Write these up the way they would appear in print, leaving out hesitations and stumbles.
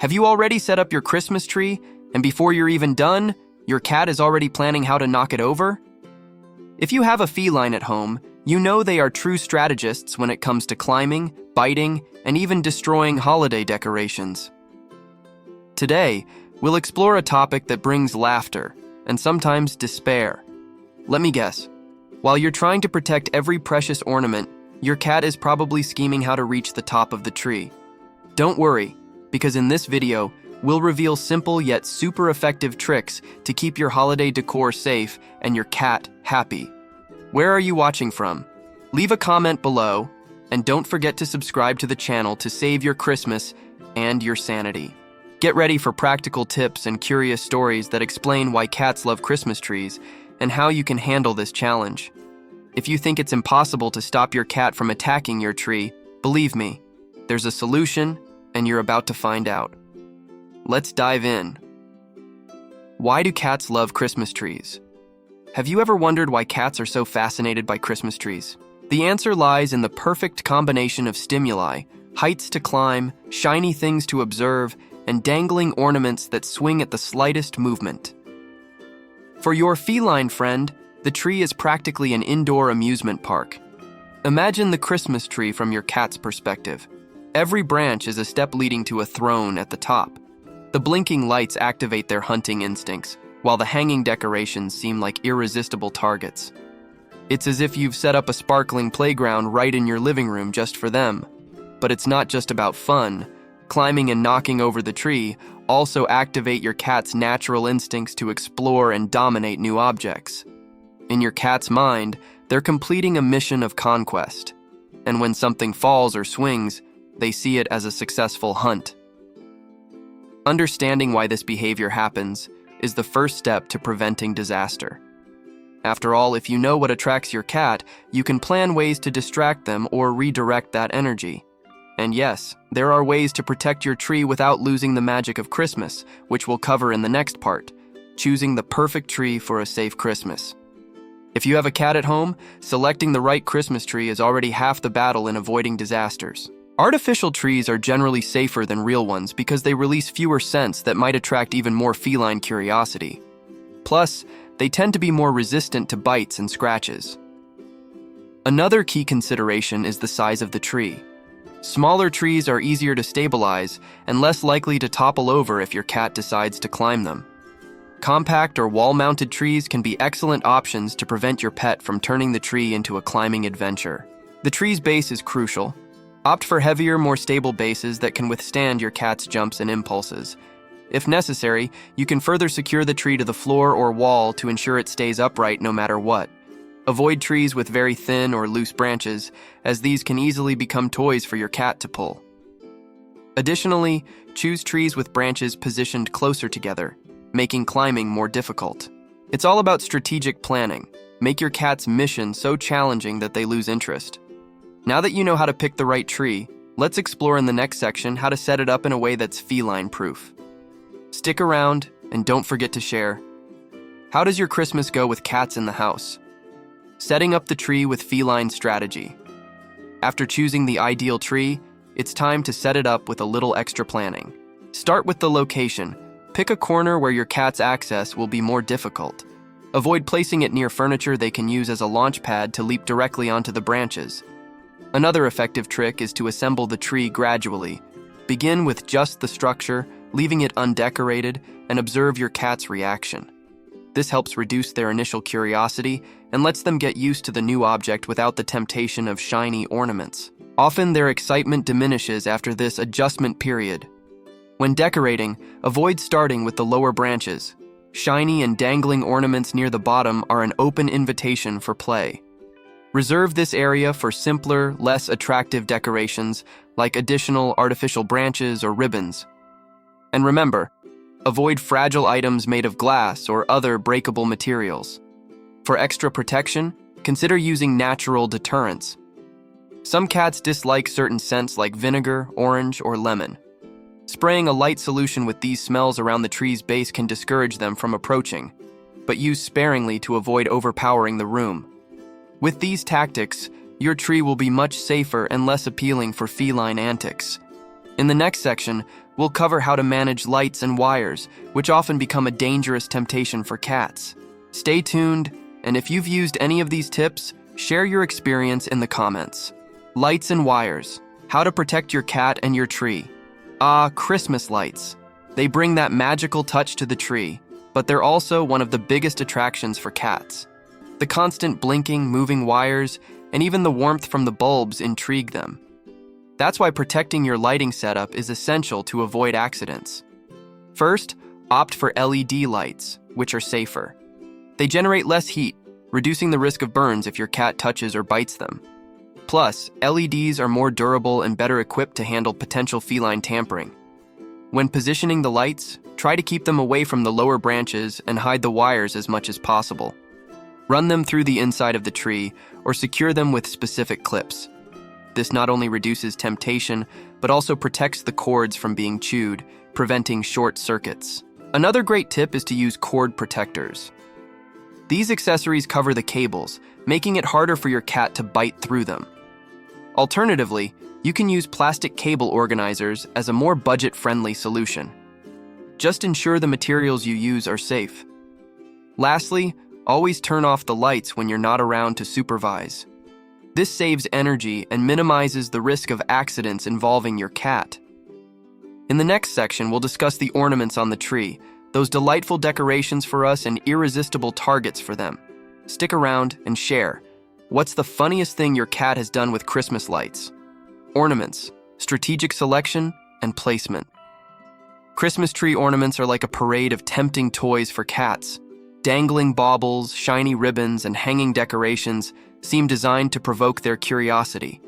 Have you already set up your Christmas tree, and before you're even done, your cat is already planning how to knock it over? If you have a feline at home, you know they are true strategists when it comes to climbing, biting, and even destroying holiday decorations. Today, we'll explore a topic that brings laughter and sometimes despair. Let me guess. While you're trying to protect every precious ornament, your cat is probably scheming how to reach the top of the tree. Don't worry, because in this video, we'll reveal simple yet super effective tricks to keep your holiday decor safe and your cat happy. Where are you watching from? Leave a comment below, and don't forget to subscribe to the channel to save your Christmas and your sanity. Get ready for practical tips and curious stories that explain why cats love Christmas trees and how you can handle this challenge. If you think it's impossible to stop your cat from attacking your tree, believe me, there's a solution, and you're about to find out. Let's dive in. Why do cats love Christmas trees? Have you ever wondered why cats are so fascinated by Christmas trees? The answer lies in the perfect combination of stimuli: heights to climb, shiny things to observe, and dangling ornaments that swing at the slightest movement. For your feline friend, the tree is practically an indoor amusement park. Imagine the Christmas tree from your cat's perspective. Every branch is a step leading to a throne at the top. The blinking lights activate their hunting instincts, while the hanging decorations seem like irresistible targets. It's as if you've set up a sparkling playground right in your living room just for them. But it's not just about fun. Climbing and knocking over the tree also activate your cat's natural instincts to explore and dominate new objects. In your cat's mind, they're completing a mission of conquest. And when something falls or swings, they see it as a successful hunt. Understanding why this behavior happens is the first step to preventing disaster. After all, if you know what attracts your cat, you can plan ways to distract them or redirect that energy. And yes, there are ways to protect your tree without losing the magic of Christmas, which we'll cover in the next part: choosing the perfect tree for a safe Christmas. If you have a cat at home, selecting the right Christmas tree is already half the battle in avoiding disasters. Artificial trees are generally safer than real ones because they release fewer scents that might attract even more feline curiosity. Plus, they tend to be more resistant to bites and scratches. Another key consideration is the size of the tree. Smaller trees are easier to stabilize and less likely to topple over if your cat decides to climb them. Compact or wall-mounted trees can be excellent options to prevent your pet from turning the tree into a climbing adventure. The tree's base is crucial. Opt for heavier, more stable bases that can withstand your cat's jumps and impulses. If necessary, you can further secure the tree to the floor or wall to ensure it stays upright no matter what. Avoid trees with very thin or loose branches, as these can easily become toys for your cat to pull. Additionally, choose trees with branches positioned closer together, making climbing more difficult. It's all about strategic planning. Make your cat's mission so challenging that they lose interest. Now that you know how to pick the right tree, let's explore in the next section how to set it up in a way that's feline-proof. Stick around, and don't forget to share. How does your Christmas go with cats in the house? Setting up the tree with feline strategy. After choosing the ideal tree, it's time to set it up with a little extra planning. Start with the location. Pick a corner where your cat's access will be more difficult. Avoid placing it near furniture they can use as a launch pad to leap directly onto the branches. Another effective trick is to assemble the tree gradually. Begin with just the structure, leaving it undecorated, and observe your cat's reaction. This helps reduce their initial curiosity and lets them get used to the new object without the temptation of shiny ornaments. Often their excitement diminishes after this adjustment period. When decorating, avoid starting with the lower branches. Shiny and dangling ornaments near the bottom are an open invitation for play. Reserve this area for simpler, less attractive decorations like additional artificial branches or ribbons. And remember, avoid fragile items made of glass or other breakable materials. For extra protection, consider using natural deterrents. Some cats dislike certain scents like vinegar, orange, or lemon. Spraying a light solution with these smells around the tree's base can discourage them from approaching, but use sparingly to avoid overpowering the room. With these tactics, your tree will be much safer and less appealing for feline antics. In the next section, we'll cover how to manage lights and wires, which often become a dangerous temptation for cats. Stay tuned, and if you've used any of these tips, share your experience in the comments. Lights and wires. How to protect your cat and your tree. Christmas lights. They bring that magical touch to the tree, but they're also one of the biggest attractions for cats. The constant blinking, moving wires, and even the warmth from the bulbs intrigue them. That's why protecting your lighting setup is essential to avoid accidents. First, opt for LED lights, which are safer. They generate less heat, reducing the risk of burns if your cat touches or bites them. Plus, LEDs are more durable and better equipped to handle potential feline tampering. When positioning the lights, try to keep them away from the lower branches and hide the wires as much as possible. Run them through the inside of the tree or secure them with specific clips. This not only reduces temptation, but also protects the cords from being chewed, preventing short circuits. Another great tip is to use cord protectors. These accessories cover the cables, making it harder for your cat to bite through them. Alternatively, you can use plastic cable organizers as a more budget-friendly solution. Just ensure the materials you use are safe. Lastly, always turn off the lights when you're not around to supervise. This saves energy and minimizes the risk of accidents involving your cat. In the next section, we'll discuss the ornaments on the tree, those delightful decorations for us and irresistible targets for them. Stick around and share. What's the funniest thing your cat has done with Christmas lights? Ornaments, strategic selection, and placement. Christmas tree ornaments are like a parade of tempting toys for cats. Dangling baubles, shiny ribbons, and hanging decorations seem designed to provoke their curiosity.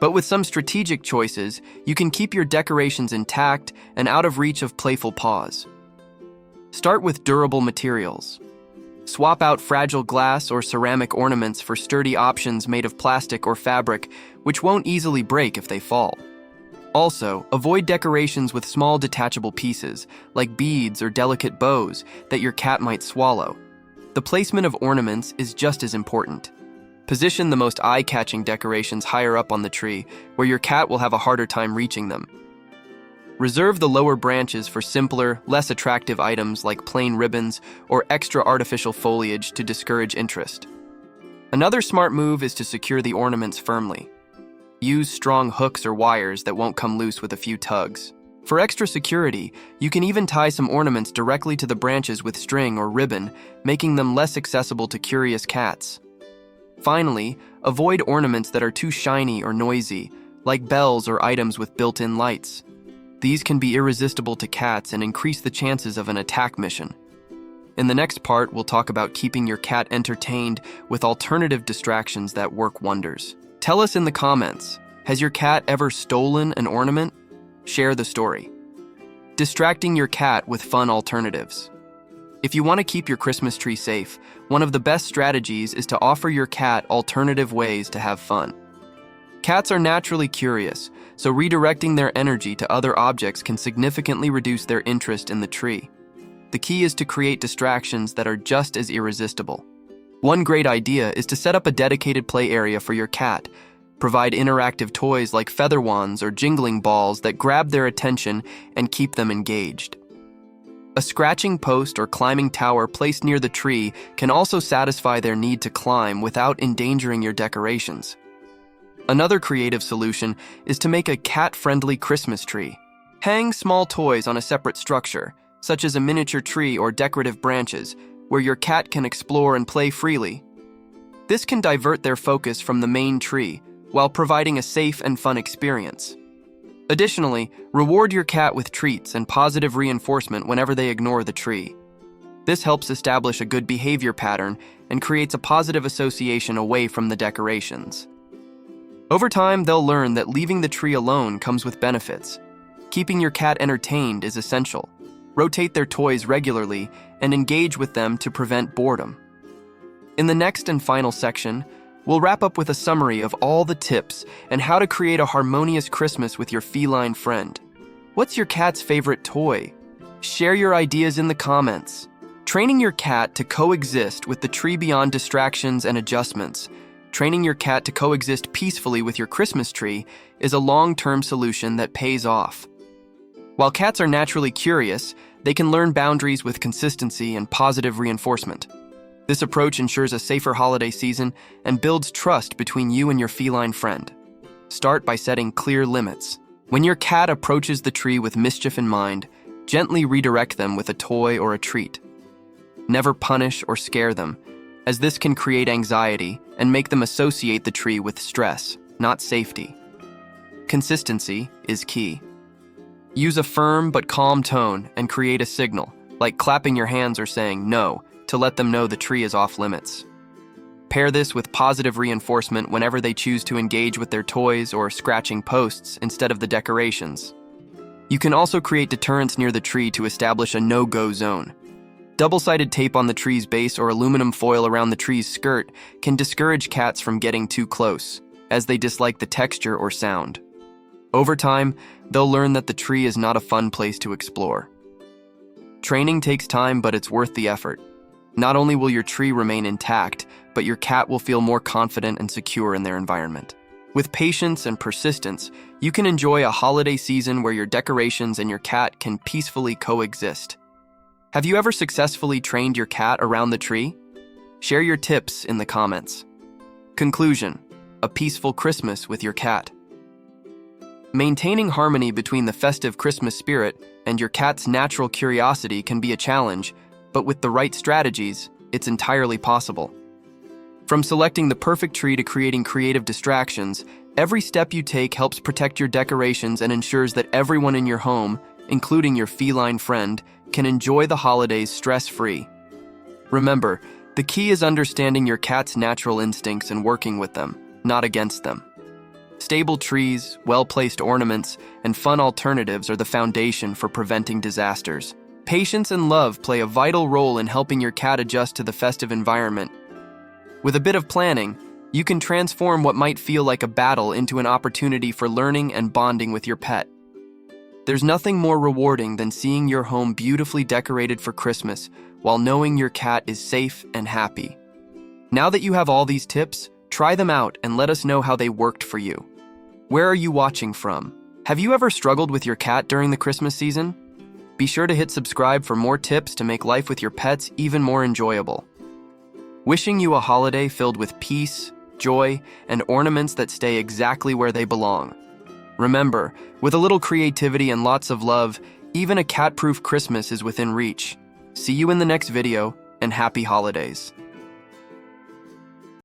But with some strategic choices, you can keep your decorations intact and out of reach of playful paws. Start with durable materials. Swap out fragile glass or ceramic ornaments for sturdy options made of plastic or fabric, which won't easily break if they fall. Also, avoid decorations with small detachable pieces, like beads or delicate bows, that your cat might swallow. The placement of ornaments is just as important. Position the most eye-catching decorations higher up on the tree, where your cat will have a harder time reaching them. Reserve the lower branches for simpler, less attractive items like plain ribbons or extra artificial foliage to discourage interest. Another smart move is to secure the ornaments firmly. Use strong hooks or wires that won't come loose with a few tugs. For extra security, you can even tie some ornaments directly to the branches with string or ribbon, making them less accessible to curious cats. Finally, avoid ornaments that are too shiny or noisy, like bells or items with built-in lights. These can be irresistible to cats and increase the chances of an attack mission. In the next part, we'll talk about keeping your cat entertained with alternative distractions that work wonders. Tell us in the comments, has your cat ever stolen an ornament? Share the story. Distracting your cat with fun alternatives. If you want to keep your Christmas tree safe, one of the best strategies is to offer your cat alternative ways to have fun. Cats are naturally curious, so redirecting their energy to other objects can significantly reduce their interest in the tree. The key is to create distractions that are just as irresistible. One great idea is to set up a dedicated play area for your cat. Provide interactive toys like feather wands or jingling balls that grab their attention and keep them engaged. A scratching post or climbing tower placed near the tree can also satisfy their need to climb without endangering your decorations. Another creative solution is to make a cat-friendly Christmas tree. Hang small toys on a separate structure, such as a miniature tree or decorative branches, where your cat can explore and play freely. This can divert their focus from the main tree, while providing a safe and fun experience. Additionally, reward your cat with treats and positive reinforcement whenever they ignore the tree. This helps establish a good behavior pattern and creates a positive association away from the decorations. Over time, they'll learn that leaving the tree alone comes with benefits. Keeping your cat entertained is essential. Rotate their toys regularly and engage with them to prevent boredom. In the next and final section, we'll wrap up with a summary of all the tips and how to create a harmonious Christmas with your feline friend. What's your cat's favorite toy? Share your ideas in the comments. Training your cat to coexist with the tree beyond distractions and adjustments. training your cat to coexist peacefully with your Christmas tree is a long-term solution that pays off. While cats are naturally curious, they can learn boundaries with consistency and positive reinforcement. This approach ensures a safer holiday season and builds trust between you and your feline friend. Start by setting clear limits. When your cat approaches the tree with mischief in mind, gently redirect them with a toy or a treat. Never punish or scare them, as this can create anxiety and make them associate the tree with stress, not safety. Consistency is key. Use a firm but calm tone and create a signal, like clapping your hands or saying no, to let them know the tree is off limits. Pair this with positive reinforcement whenever they choose to engage with their toys or scratching posts instead of the decorations. You can also create deterrents near the tree to establish a no-go zone. Double-sided tape on the tree's base or aluminum foil around the tree's skirt can discourage cats from getting too close, as they dislike the texture or sound. Over time, they'll learn that the tree is not a fun place to explore. Training takes time, but it's worth the effort. Not only will your tree remain intact, but your cat will feel more confident and secure in their environment. With patience and persistence, you can enjoy a holiday season where your decorations and your cat can peacefully coexist. Have you ever successfully trained your cat around the tree? Share your tips in the comments. Conclusion: a peaceful Christmas with your cat. Maintaining harmony between the festive Christmas spirit and your cat's natural curiosity can be a challenge, but with the right strategies, it's entirely possible. From selecting the perfect tree to creating creative distractions, every step you take helps protect your decorations and ensures that everyone in your home, including your feline friend, can enjoy the holidays stress-free. Remember, the key is understanding your cat's natural instincts and working with them, not against them. Stable trees, well-placed ornaments, and fun alternatives are the foundation for preventing disasters. Patience and love play a vital role in helping your cat adjust to the festive environment. With a bit of planning, you can transform what might feel like a battle into an opportunity for learning and bonding with your pet. There's nothing more rewarding than seeing your home beautifully decorated for Christmas while knowing your cat is safe and happy. Now that you have all these tips, try them out and let us know how they worked for you. Where are you watching from? Have you ever struggled with your cat during the Christmas season? Be sure to hit subscribe for more tips to make life with your pets even more enjoyable. Wishing you a holiday filled with peace, joy, and ornaments that stay exactly where they belong. Remember, with a little creativity and lots of love, even a cat-proof Christmas is within reach. See you in the next video, and happy holidays.